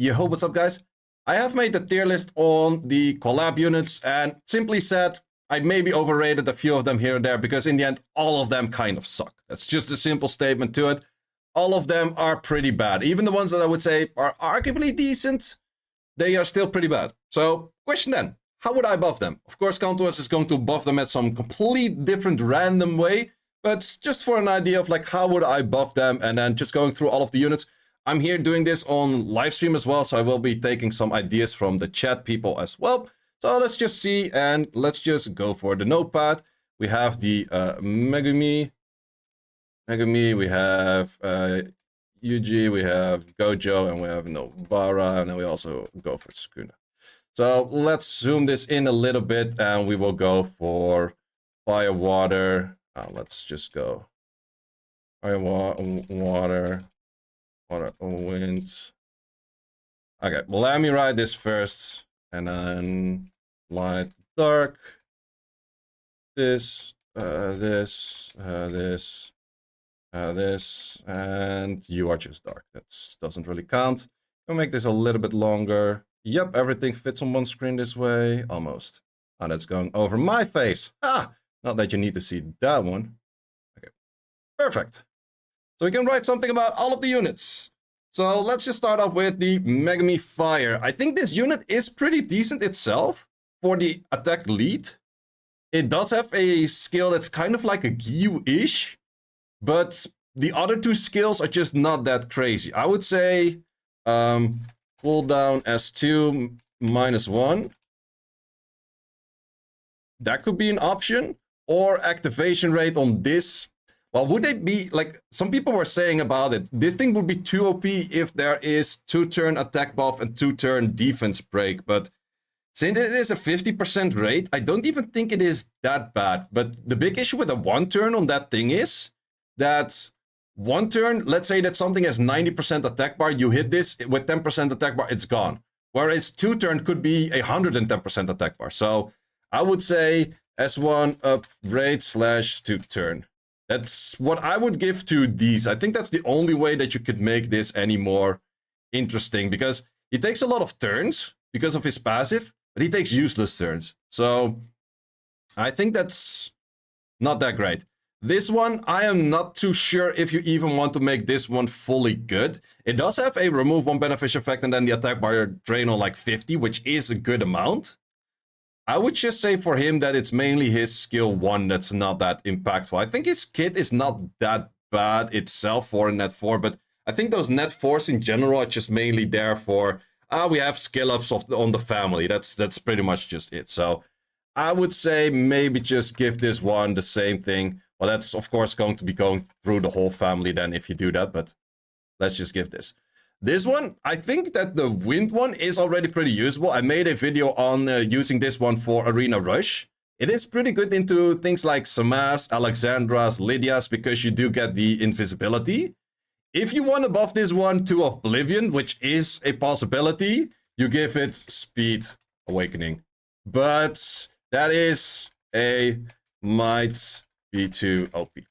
Yo, what's up guys? I have made the tier list on the collab units and simply said I maybe overrated a few of them here and there because in the end all of them kind of suck. That's just a simple statement to it. All of them are pretty bad. Even the ones that I would say are arguably decent, they are still pretty bad. So, question then, how would I buff them? Of course, Countess is going to buff them at some complete different random way, but just for an idea of like how would I buff them and then just going through all of the units. I'm here doing this on live stream as well, so I will be taking some ideas from the chat people as well. So let's just see and let's just go for the notepad. We have the Megumi, we have Yuji, we have Gojo, and we have Nobara, and then we also go for Sakuna. So let's zoom this in a little bit and we will go for fire, water. Let's just go fire, water, wind. Okay, well, let me write this first and then light, dark. This, this, and you are just dark. That doesn't really count. I'll make this a little bit longer. Yep, everything fits on one screen this way, almost. Oh, that's going over my face. Ah, not that you need to see that one. Okay, perfect. So we can write something about all of the units. So let's just start off with the Megumi Fire. I think this unit is pretty decent itself for the attack lead. It does have a skill that's kind of like a Gyu-ish, but the other two skills are just not that crazy. I would say cooldown S2 -1. That could be an option. Or activation rate on this. Well, would they be, like, some people were saying about it, this thing would be too OP if there is 2-turn attack buff and 2-turn defense break, but since it is a 50% rate, I don't even think it is that bad. But the big issue with a 1-turn on that thing is that 1-turn, let's say that something has 90% attack bar, you hit this with 10% attack bar, it's gone. Whereas 2-turn could be 110% attack bar. So I would say S1 upgrade / 2-turn. That's what I would give to these. I think that's the only way that you could make this any more interesting, because he takes a lot of turns because of his passive, but he takes useless turns. So I think that's not that great. This one, I am not too sure if you even want to make this one fully good. It does have a remove 1 beneficial effect and then the attack bar drain on like 50, which is a good amount. I would just say for him that it's mainly his skill 1 that's not that impactful. I think his kit is not that bad itself for a net 4, but I think those net 4s in general are just mainly there for, we have skill ups on the family. That's pretty much just it. So I would say maybe just give this one the same thing. Well, that's of course going to be going through the whole family then if you do that, but let's just give this. This one, I think that the wind one is already pretty usable. I made a video on using this one for Arena Rush. It is pretty good into things like Samavs, Alexandras, Lydias, because you do get the invisibility. If you want to buff this one to Oblivion, which is a possibility, you give it Speed Awakening. But that is might be too OP.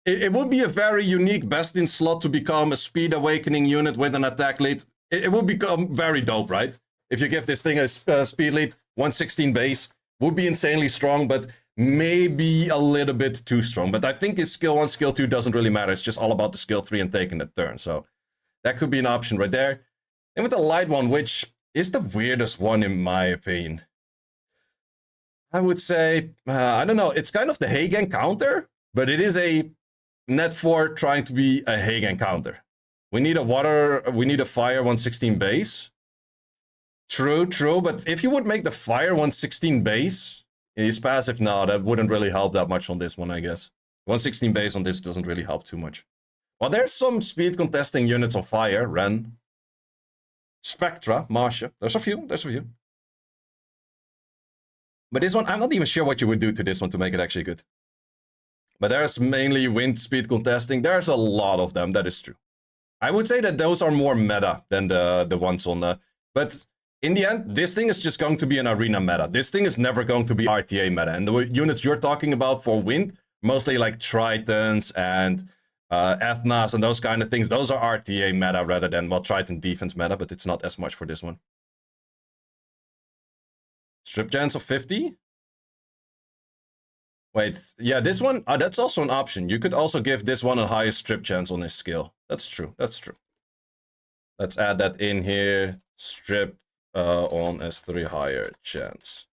It would be a very unique best in slot to become a Speed Awakening unit with an attack lead. It would become very dope, right? If you give this thing a speed lead, 116 base, would be insanely strong, but maybe a little bit too strong. But I think his skill 1, skill 2 doesn't really matter. It's just all about the skill 3 and taking the turn. So that could be an option right there. And with the light one, which is the weirdest one in my opinion, I would say, I don't know, it's kind of the Heigen counter, but it is a net 4 trying to be a Heigen counter. We need a fire 116 base. True, but if you would make the fire 116 base, his passive, no, that wouldn't really help that much on this one, I guess. 116 base on this doesn't really help too much. Well, there's some speed contesting units on fire. Ren, Spectra, Marcia. There's a few. But this one, I'm not even sure what you would do to this one to make it actually good. But there's mainly wind speed contesting. There's a lot of them, that is true. I would say that those are more meta than the ones on the... But in the end, this thing is just going to be an arena meta. This thing is never going to be RTA meta. And the units you're talking about for wind, mostly like Tritons and Ethnas and those kind of things. Those are RTA meta rather than, well, Triton defense meta, but it's not as much for this one. Strip chance of 50? Wait, yeah, this one, that's also an option. You could also give this one a higher strip chance on his skill. That's true, that's true. Let's add that in here. Strip on S3 higher chance.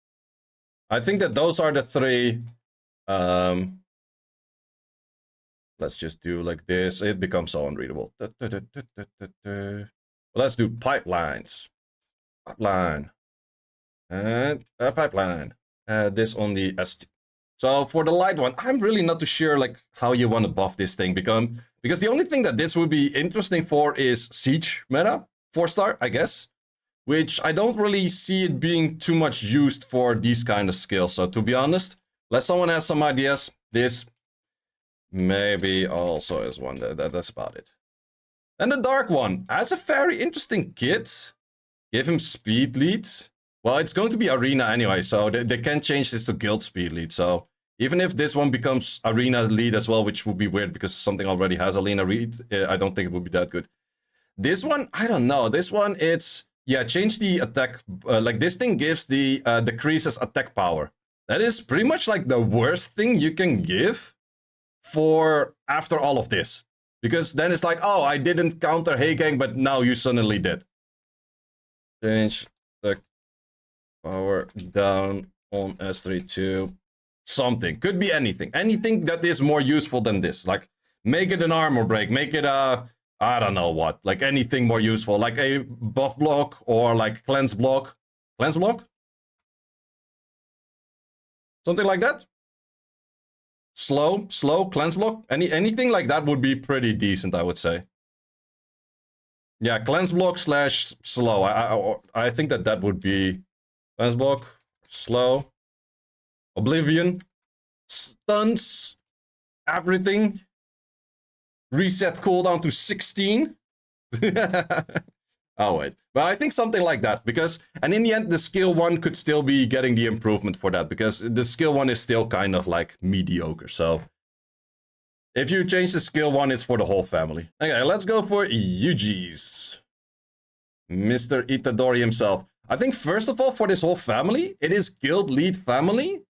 I think that those are the three. Let's just do like this. It becomes so unreadable. Let's do pipelines. Pipeline. And a pipeline. This on the S2. So for the light one, I'm really not too sure like how you want to buff this thing because the only thing that this would be interesting for is Siege meta, 4-star, I guess. Which I don't really see it being too much used for these kind of skills. So to be honest, unless someone has some ideas, this maybe also is one. That's about it. And the dark one, as a very interesting kit. Give him speed lead. Well, it's going to be arena anyway, so they can change this to guild speed lead. So even if this one becomes arena lead as well, which would be weird because something already has arena lead, I don't think it would be that good. This one, I don't know. This one, it's, yeah, change the attack. Like this thing gives the decreases attack power. That is pretty much like the worst thing you can give for after all of this. Because then it's like, oh, I didn't counter Hey Gang, but now you suddenly did. Change the power down on S3 to something. Could be anything. Anything that is more useful than this. Like, make it an armor break. Make it a, I don't know what. Like, anything more useful. Like a buff block or like cleanse block. Cleanse block? Something like that? Slow, cleanse block. Anything like that would be pretty decent, I would say. Yeah, cleanse block slash slow. I think that would be cleanse block, slow, oblivion, stunts, everything. Reset cooldown to 16. Oh wait, but I think something like that because, and in the end, the skill 1 could still be getting the improvement for that because the skill 1 is still kind of like mediocre. So if you change the skill 1, it's for the whole family. Okay, let's go for Yuji's. Mr. Itadori himself. I think first of all, for this whole family, it is guild lead family.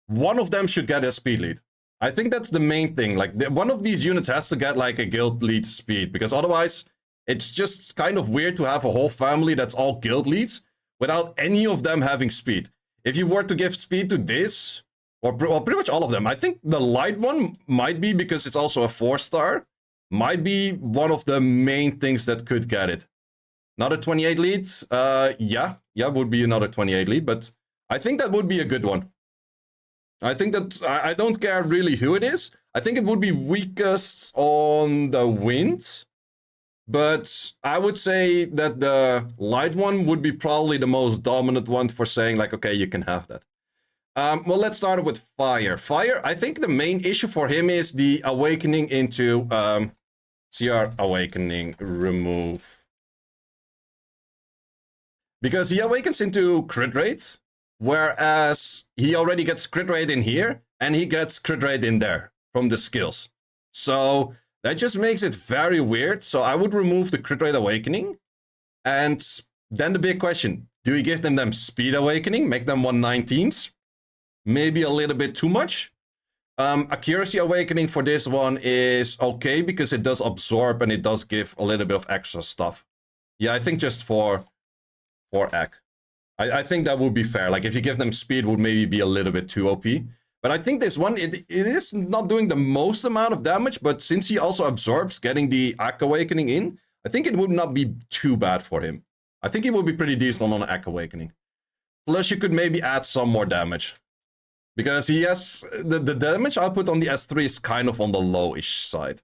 One of them should get a speed lead. I think that's the main thing. Like one of these units has to get like a guild lead speed because otherwise it's just kind of weird to have a whole family that's all guild leads without any of them having speed. If you were to give speed to this, or pretty much all of them, I think the light one might be, because it's also a 4-star, might be one of the main things that could get it. Another 28 leads, yeah, would be another 28 lead, but I think that would be a good one. I think that, I don't care really who it is. I think it would be weakest on the wind. But I would say that the light one would be probably the most dominant one for saying like, okay, you can have that. Well, let's start with fire. Fire, I think the main issue for him is the awakening into CR awakening remove. Because he awakens into crit rate, whereas he already gets crit rate in here, and he gets crit rate in there from the skills. So that just makes it very weird. So I would remove the crit rate awakening. And then the big question, do we give them speed awakening, make them 119s? Maybe a little bit too much. Accuracy awakening for this one is okay because it does absorb and it does give a little bit of extra stuff. Yeah, I think just for Ek. I think that would be fair. Like if you give them speed, would maybe be a little bit too OP. But I think this one, it is not doing the most amount of damage, but since he also absorbs getting the Ek Awakening in, I think it would not be too bad for him. I think he would be pretty decent on an Ek Awakening. Plus, you could maybe add some more damage. Because he has, the damage output on the S3 is kind of on the lowish side.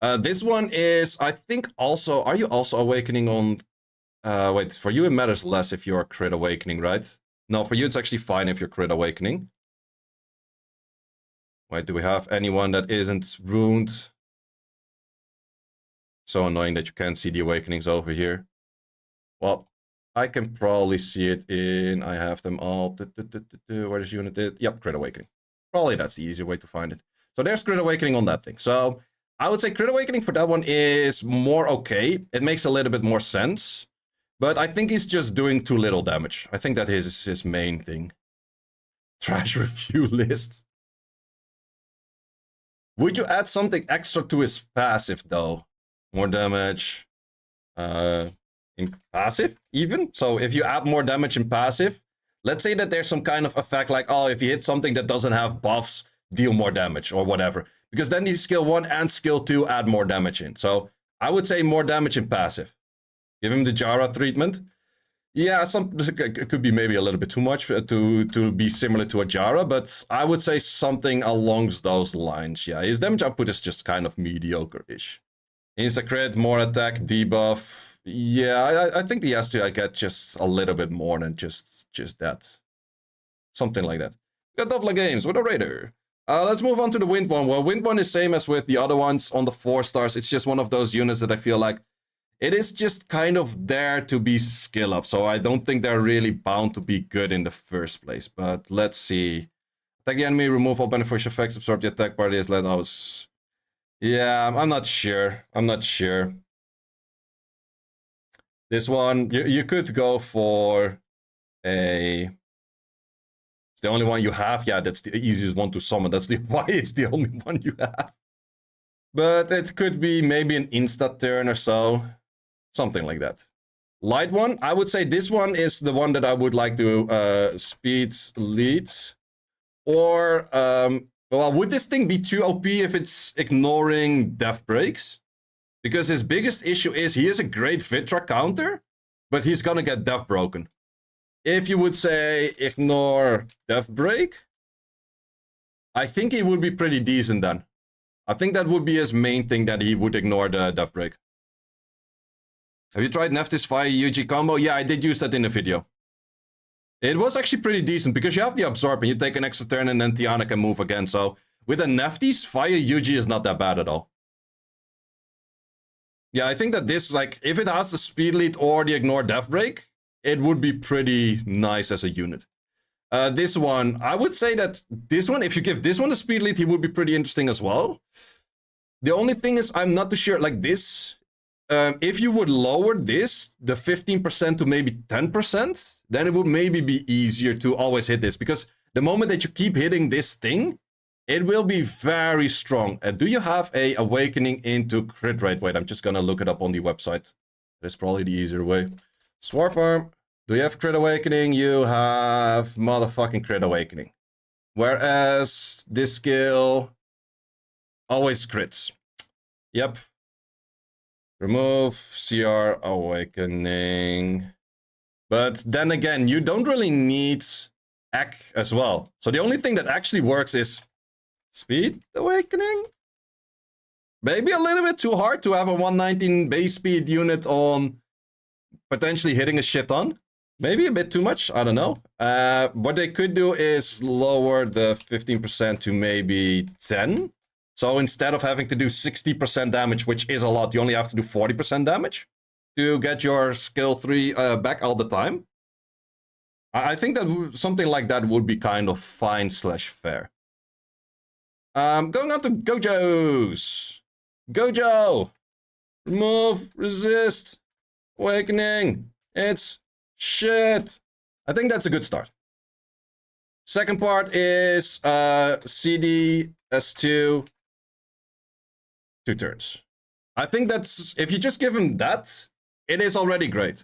This one is, I think also, are you also Awakening on, wait, for you it matters less if you're crit Awakening, right? No, for you it's actually fine if you're crit Awakening. Wait, do we have anyone that isn't ruined? So annoying that you can't see the awakenings over here. Well, I can probably see it in, I have them all. Where is unit? Yep, crit awakening. Probably that's the easier way to find it. So there's crit awakening on that thing. So I would say Crit Awakening for that one is more okay. It makes a little bit more sense. But I think he's just doing too little damage. I think that is his main thing. Trash review list. Would you add something extra to his passive, though? More damage. In passive, even? So if you add more damage in passive, let's say that there's some kind of effect like, oh, if you hit something that doesn't have buffs, deal more damage or whatever. Because then these skill 1 and skill 2 add more damage in. So I would say more damage in passive. Give him the Jara treatment. Yeah, it could be maybe a little bit too much to be similar to a Jara, but I would say something along those lines. Yeah, his damage output is just kind of mediocre-ish. Insta-crit, more attack, debuff. Yeah, I think he has to get just a little bit more than just that. Something like that. Got Dovla Games with a Raider. Let's move on to the Wind one. Well, Wind one is same as with the other ones on the 4 stars. It's just one of those units that I feel like it is just kind of there to be skill up. So I don't think they're really bound to be good in the first place. But let's see. Attack the enemy, remove all beneficial effects, absorb the attack parties, let us... Yeah, I'm not sure. I'm not sure. This one, you could go for a... It's the only one you have. Yeah, that's the easiest one to summon. That's why it's the only one you have. But it could be maybe an insta turn or so. Something like that. Light one, I would say this one is the one that I would like to speed lead. Or, well, would this thing be too OP if it's ignoring death breaks? Because his biggest issue is he is a great Vitra counter, but he's gonna get death broken. If you would say ignore death break, I think he would be pretty decent then. I think that would be his main thing, that he would ignore the death break. Have you tried Neftis Fire UG combo? Yeah, I did use that in the video. It was actually pretty decent because you have the absorb and you take an extra turn and then Tiana can move again. So with a Neftis, Fire UG is not that bad at all. Yeah, I think that this, like, if it has the speed lead or the ignore death break, it would be pretty nice as a unit. This one, I would say that this one, if you give this one the speed lead, he would be pretty interesting as well. The only thing is, I'm not too sure, like this, if you would lower this, the 15% to maybe 10%, then it would maybe be easier to always hit this. Because the moment that you keep hitting this thing, it will be very strong. Do you have a awakening into crit rate? Wait, I'm just gonna look it up on the website. That's probably the easier way. Swarf Farm. Do you have crit awakening? You have motherfucking crit awakening. Whereas this skill always crits. Yep. Remove CR awakening. But then again, you don't really need AC as well. So the only thing that actually works is speed awakening. Maybe a little bit too hard to have a 119 base speed unit on potentially hitting a shit ton. Maybe a bit too much, I don't know. What they could do is lower the 15% to maybe 10. So instead of having to do 60% damage, which is a lot, you only have to do 40% damage to get your skill 3 back all the time. I think that something like that would be kind of fine / fair. Going on to Gojo's. Gojo! Remove, resist, awakening. It's shit. I think that's a good start. Second part is CD S2, 2 turns. I think that's, if you just give him that, it is already great.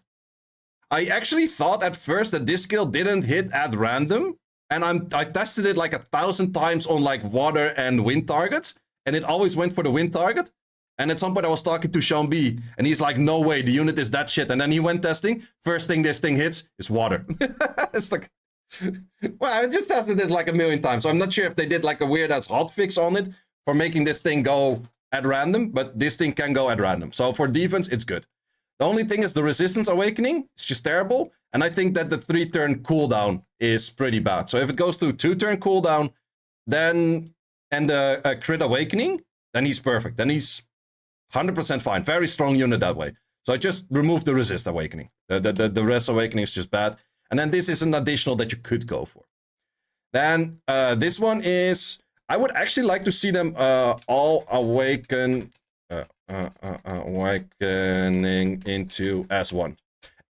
I actually thought at first that this skill didn't hit at random, and I tested it like 1,000 times on like water and wind targets, and it always went for the wind target. And at some point I was talking to Sean B, and he's like, no way, the unit is that shit. And then he went testing. First thing this thing hits is water. It's like, well, I just tested it like 1,000,000 times. So I'm not sure if they did like a weird ass hotfix on it for making this thing go at random, but this thing can go at random. So for defense, it's good. The only thing is the resistance awakening. It's just terrible. And I think that the 3-turn cooldown is pretty bad. So if it goes to 2-turn cooldown, then, and the crit awakening, then he's perfect. Then he's 100% fine. Very strong unit that way. So I just remove the resist awakening. The rest awakening is just bad. And then this is an additional that you could go for. Then this one is, I would actually like to see them all awakening into S1.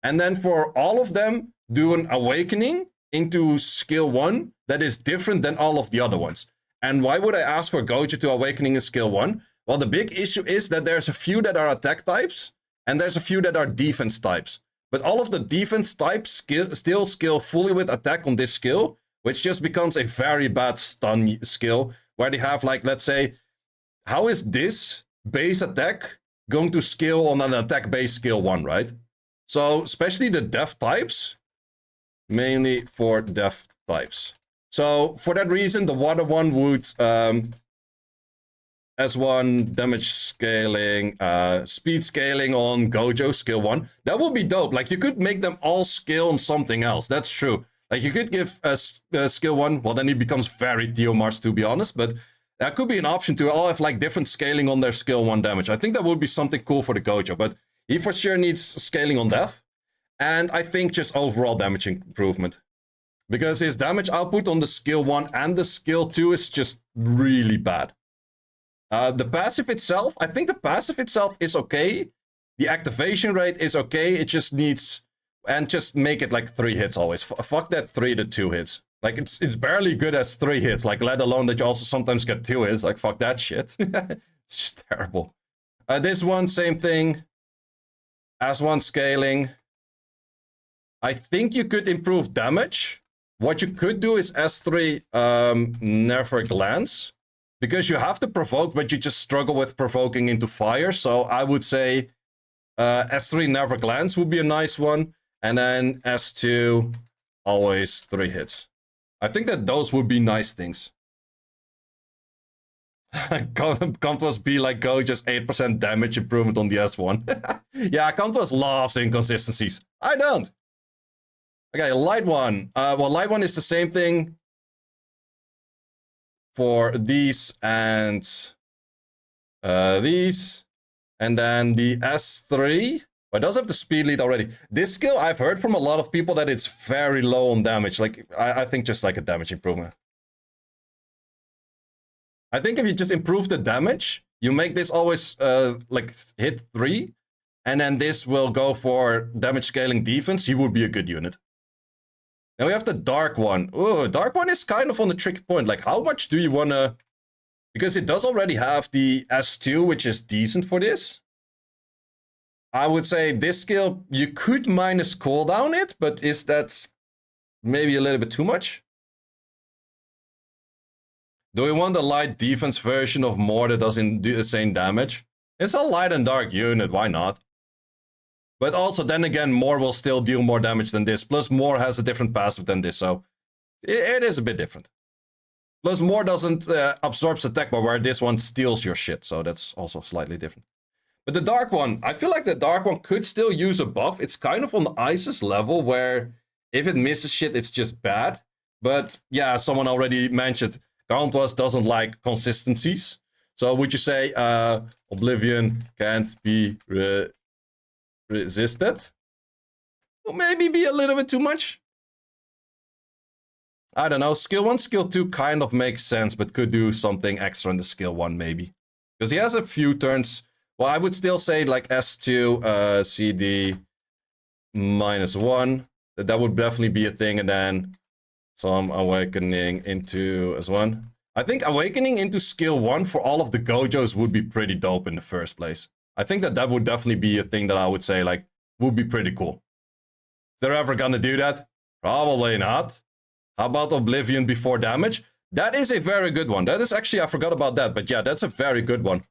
And then for all of them, do an awakening into skill 1 that is different than all of the other ones. And why would I ask for Gojo to awakening in skill 1? Well, the big issue is that there's a few that are attack types, and there's a few that are defense types. But all of the defense types still skill fully with attack on this skill, which just becomes a very bad stun skill, where they have, like, let's say, how is this base attack going to skill on an attack base skill 1, right? So, especially the def types, mainly for def types. So, for that reason, the water one would S1 damage scaling, speed scaling on Gojo skill 1. That would be dope. Like, you could make them all skill on something else. That's true. Like, you could give a skill 1, well, then he becomes very Theomars, to be honest, but that could be an option to all have, like, different scaling on their skill 1 damage. I think that would be something cool for the Gojo, but he for sure needs scaling on def. And I think just overall damage improvement. Because his damage output on the skill 1 and the skill 2 is just really bad. The passive itself, I think the passive itself is okay. The activation rate is okay. It just needs... And just make it like 3 hits always. Fuck that 3 to 2 hits. Like, it's barely good as 3 hits. Like, let alone that you also sometimes get 2 hits. Like, fuck that shit. It's just terrible. This one, same thing. S1 scaling. I think you could improve damage. What you could do is S3 never glance. Because you have to provoke, but you just struggle with provoking into fire. So I would say S3 never glance would be a nice one. And then S2, always 3 hits. I think that those would be nice things. Contours be like Go, just 8% damage improvement on the S1. Yeah, Contours loves inconsistencies. I don't. Okay, light one. Well, light one is the same thing for these and these. And then the S3. But it does have the speed lead already. This skill, I've heard from a lot of people that it's very low on damage. Like, I think just like a damage improvement. I think if you just improve the damage, you make this always like hit 3. And then this will go for damage scaling defense. He would be a good unit. Now we have the dark one. Oh, dark one is kind of on the tricky point. Like, how much do you want to... Because it does already have the S2, which is decent for this. I would say this skill, you could minus cooldown it, but is that maybe a little bit too much? Do we want the light defense version of Moore that doesn't do the same damage? It's a light and dark unit, why not? But also, then again, Moore will still deal more damage than this. Plus, Moore has a different passive than this, so it is a bit different. Plus, Moore doesn't absorb attack bar, where this one steals your shit, so that's also slightly different. But the dark one, I feel like the dark one could still use a buff. It's kind of on the Isis level where if it misses shit, it's just bad. But yeah, someone already mentioned Countess doesn't like consistencies. So would you say Oblivion can't be resisted? Well, maybe be a little bit too much. I don't know. Skill 1, skill 2 kind of makes sense, but could do something extra in the skill 1 maybe. Because he has a few turns. Well, I would still say like S2, CD -1. That would definitely be a thing. And then some awakening into S1. I think awakening into skill 1 for all of the Gojos would be pretty dope in the first place. I think that would definitely be a thing that I would say like would be pretty cool. If they're ever gonna do that, probably not. How about Oblivion before damage? That is a very good one. That is actually, I forgot about that. But yeah, that's a very good one.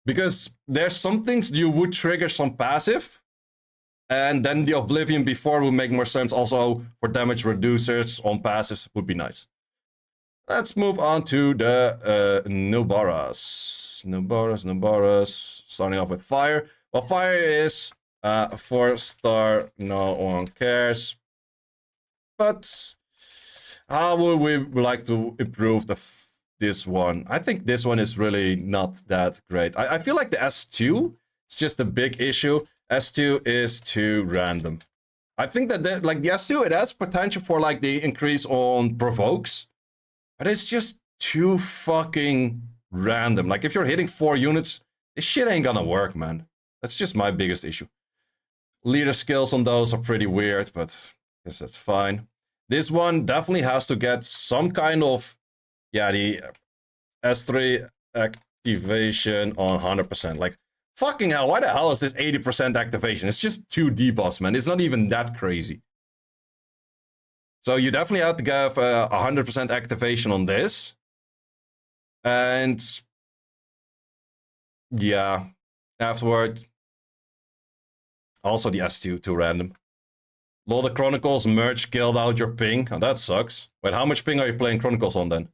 Because there's some things you would trigger some passive. And then the Oblivion before would make more sense. Also, for damage reducers on passives would be nice. Let's move on to the Nubaras. Nubaras. Starting off with fire. Well, fire is 4-star. No one cares. But how would we like to improve this one? I think this one is really not that great. I feel like the S2 is just a big issue. S2 is too random. I think that like the S2, it has potential for like the increase on provokes. but it's just too fucking random. Like, if you're hitting 4 units, this shit ain't gonna work, man. That's just my biggest issue. Leader skills on those are pretty weird, but I guess that's fine. This one definitely has to get some kind of, yeah, the S3 activation on 100%. Like, fucking hell, why the hell is this 80% activation? It's just 2 debuffs, man. It's not even that crazy. So you definitely have to give 100% activation on this. And yeah, afterward, also the S2, too random. Lord of Chronicles merge killed out your ping. Oh, that sucks. Wait, how much ping are you playing Chronicles on then?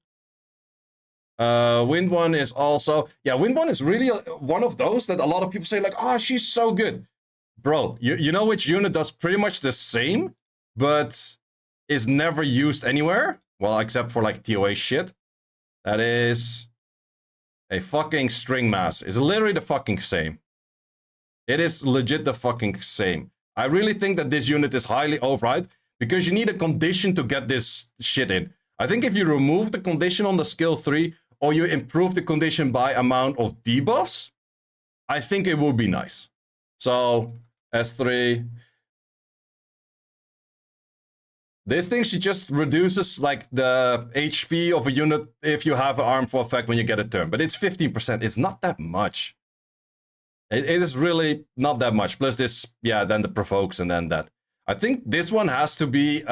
Wind One is also... Yeah, Wind One is really one of those that a lot of people say like, oh, she's so good. Bro, you know which unit does pretty much the same, but is never used anywhere? Well, except for like TOA shit. That is a fucking String Mass. It's literally the fucking same. It is legit the fucking same. I really think that this unit is highly overhyped because you need a condition to get this shit in. I think if you remove the condition on the skill 3 or you improve the condition by amount of debuffs, I think it would be nice. So, S3. This thing, she just reduces like the HP of a unit if you have an armful effect when you get a turn. But it's 15%. It's not that much. It is really not that much. Plus this, yeah, then the provokes and then that. I think this one has to be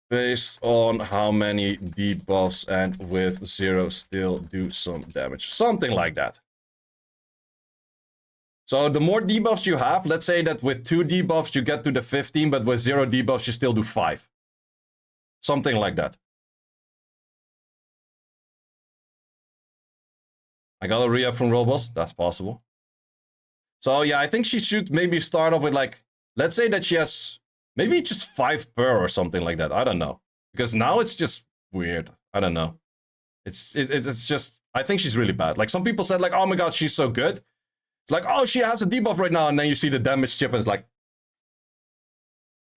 based on how many debuffs and with 0 still do some damage. Something like that. So the more debuffs you have, let's say that with 2 debuffs you get to the 15, but with 0 debuffs you still do 5. Something like that. I got a re-up from Robos. That's possible. So yeah, I think she should maybe start off with like, let's say that she has maybe just 5 per or something like that. I don't know. Because now it's just weird. I don't know. It's just, I think she's really bad. Like some people said like, oh my god, she's so good. It's like, oh, she has a debuff right now. And then you see the damage chip and it's like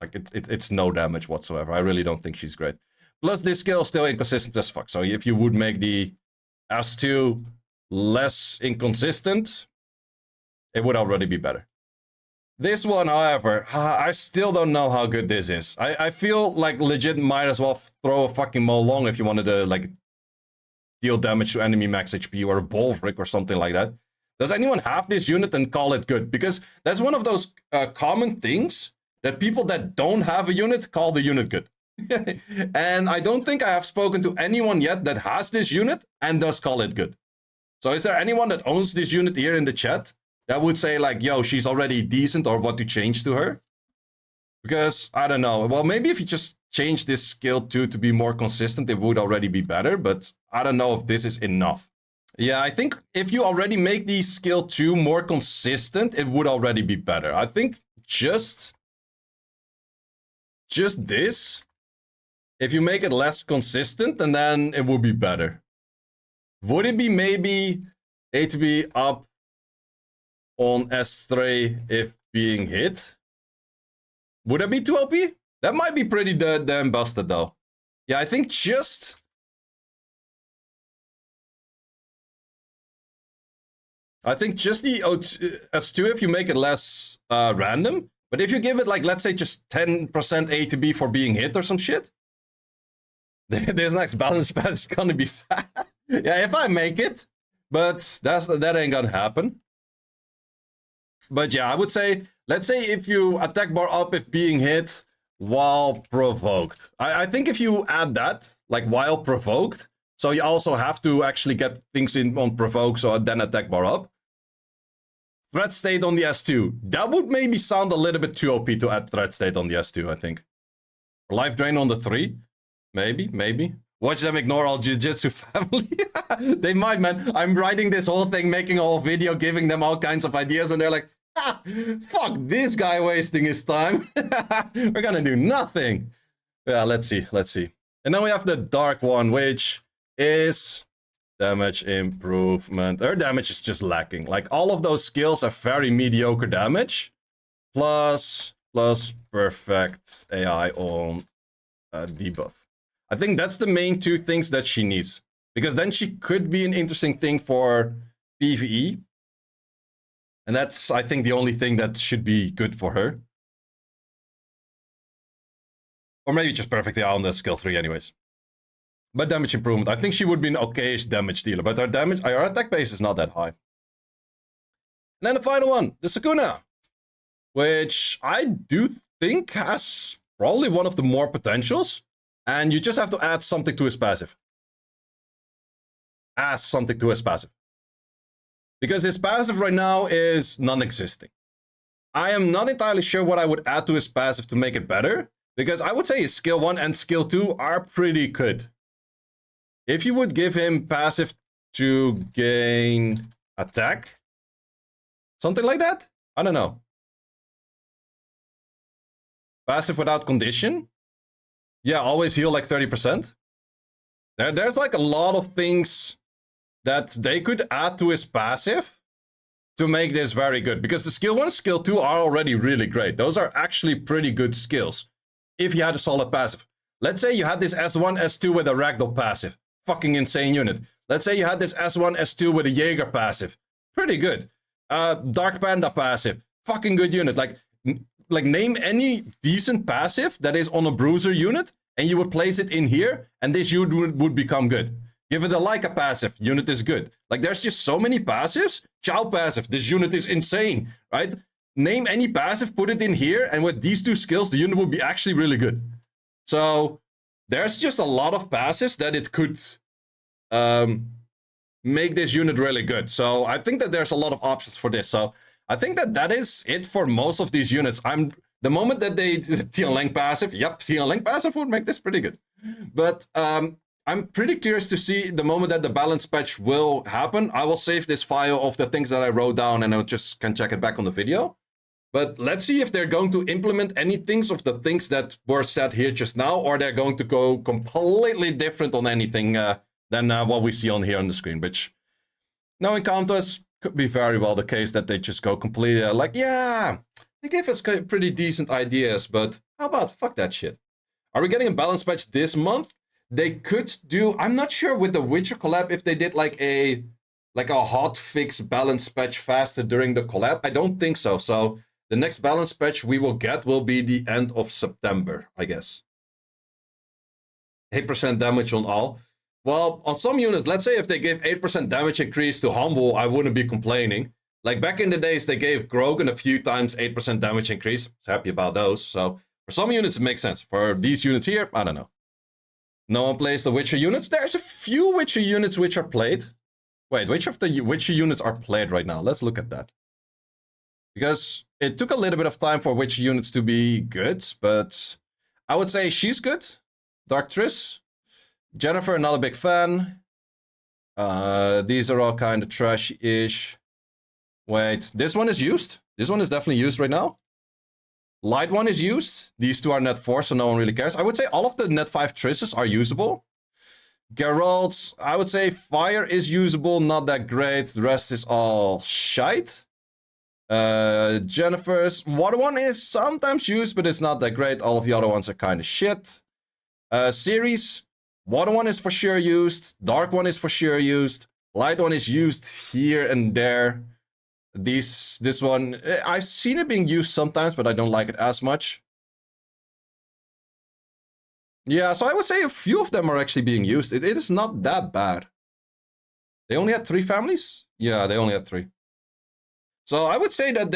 it's no damage whatsoever. I really don't think she's great. Plus this skill is still inconsistent as fuck. So if you would make the S2 less inconsistent, it would already be better. This one, however, I still don't know how good this is. I feel like legit might as well throw a fucking Molong if you wanted to like deal damage to enemy max HP or a Bolvric or something like that. Does anyone have this unit and call it good? Because that's one of those common things that people that don't have a unit call the unit good. And I don't think I have spoken to anyone yet that has this unit and does call it good. So is there anyone that owns this unit here in the chat that would say like, yo, she's already decent or what to change to her? Because, I don't know. Well, maybe if you just change this skill 2 to be more consistent, it would already be better. But I don't know if this is enough. Yeah, I think if you already make the skill 2 more consistent, it would already be better. I think just this, if you make it less consistent, and then it would be better. Would it be maybe A to be up on S3 if being hit? Would that be too OP? That might be pretty damn busted though. Yeah, I think just... the S2 if you make it less random. But if you give it like, let's say just 10% A to B for being hit or some shit. This next balance pad is gonna be fat. Yeah, if I make it. But that ain't gonna happen. But yeah, I would say, let's say if you attack bar up if being hit while provoked. I think if you add that, like while provoked, so you also have to actually get things in on provoke, so then attack bar up. Threat state on the S2. That would maybe sound a little bit too OP to add threat state on the S2, I think. Life drain on the 3. Maybe. Watch them ignore all Jiu-Jitsu family. They might, man. I'm writing this whole thing, making a whole video, giving them all kinds of ideas, and they're like, fuck this guy wasting his time. We're gonna do nothing. Yeah, let's see. And then we have the dark one, which is damage improvement. Her damage is just lacking. Like, all of those skills have very mediocre damage. Plus perfect AI on debuff. I think that's the main two things that she needs. Because then she could be an interesting thing for PvE. And that's, I think, the only thing that should be good for her. Or maybe just perfectly on the skill 3 anyways. But damage improvement. I think she would be an okay-ish damage dealer. But her attack base is not that high. And then the final one, the Sakuna. Which I do think has probably one of the more potentials. And you just have to add something to his passive. Add something to his passive. Because his passive right now is non-existing. I am not entirely sure what I would add to his passive to make it better. Because I would say his skill 1 and skill 2 are pretty good. If you would give him passive to gain attack. Something like that? I don't know. Passive without condition. Yeah, always heal like 30%. There's like a lot of things that they could add to his passive to make this very good. Because the skill 1 and skill 2 are already really great. Those are actually pretty good skills. If you had a solid passive. Let's say you had this S1, S2 with a Ragdoll passive. Fucking insane unit. Let's say you had this S1, S2 with a Jaeger passive. Pretty good. Dark Panda passive. Fucking good unit. Like name any decent passive that is on a bruiser unit and you would place it in here and this unit would become good. Give it a Leica passive, unit is good. Like there's just so many passives. Chow passive, this unit is insane, right? Name any passive, put it in here, and with these two skills, the unit would be actually really good. So there's just a lot of passives that it could make this unit really good. So I think that there's a lot of options for this. So I think that that is it for most of these units. The moment that they TL Length passive, yep, TL Length passive would make this pretty good. But I'm pretty curious to see the moment that the balance patch will happen. I will save this file of the things that I wrote down and I just can check it back on the video. But let's see if they're going to implement any things of the things that were said here just now, or they're going to go completely different on anything than what we see on here on the screen, which knowing Countess could be very well the case that they just go completely like, yeah, they gave us pretty decent ideas, but how about fuck that shit? Are we getting a balance patch this month? They could do, I'm not sure with the Witcher collab if they did like a hot fix balance patch faster during the collab. I don't think so. So the next balance patch we will get will be the end of September, I guess. 8% damage on all. Well, on some units, let's say if they gave 8% damage increase to Humble, I wouldn't be complaining. Like back in the days, they gave Grogan a few times 8% damage increase. I was happy about those. So for some units, it makes sense. For these units here, I don't know. No one plays the Witcher units. There's a few Witcher units which are played. Wait, which of the Witcher units are played right now? Let's look at that. Because it took a little bit of time for Witcher units to be good, but I would say she's good. Dark Triss. Jennifer, not a big fan. These are all kind of trash-ish. Wait, this one is used. This one is definitely used right now. Light one is used. These two are net 4, so no one really cares. I would say all of the net 5 Trisses are usable. Geralt's, I would say fire is usable, not that great. The rest is all shite. Jennifer's water one is sometimes used, but it's not that great. All of the other ones are kind of shit. Series, water one is for sure used. Dark one is for sure used. Light one is used here and there. This one, I've seen it being used sometimes, but I don't like it as much. Yeah, so I would say a few of them are actually being used. It is not that bad. They only had 3 families? Yeah, they only had 3. So I would say that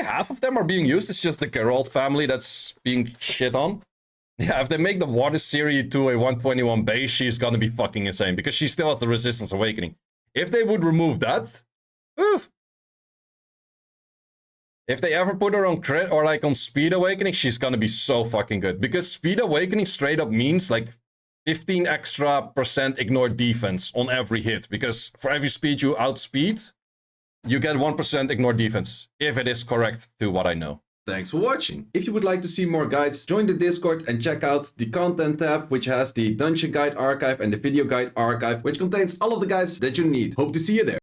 half of them are being used. It's just the Geralt family that's being shit on. Yeah, if they make the water series to a 121 base, she's gonna be fucking insane. Because she still has the Resistance Awakening. If they would remove that, oof. If they ever put her on crit or like on Speed Awakening, she's gonna be so fucking good. Because Speed Awakening straight up means like 15 extra % ignore defense on every hit. Because for every speed you outspeed, you get 1% ignore defense. If it is correct to what I know. Thanks for watching. If you would like to see more guides, join the Discord and check out the content tab, which has the Dungeon Guide Archive and the Video Guide Archive, which contains all of the guides that you need. Hope to see you there.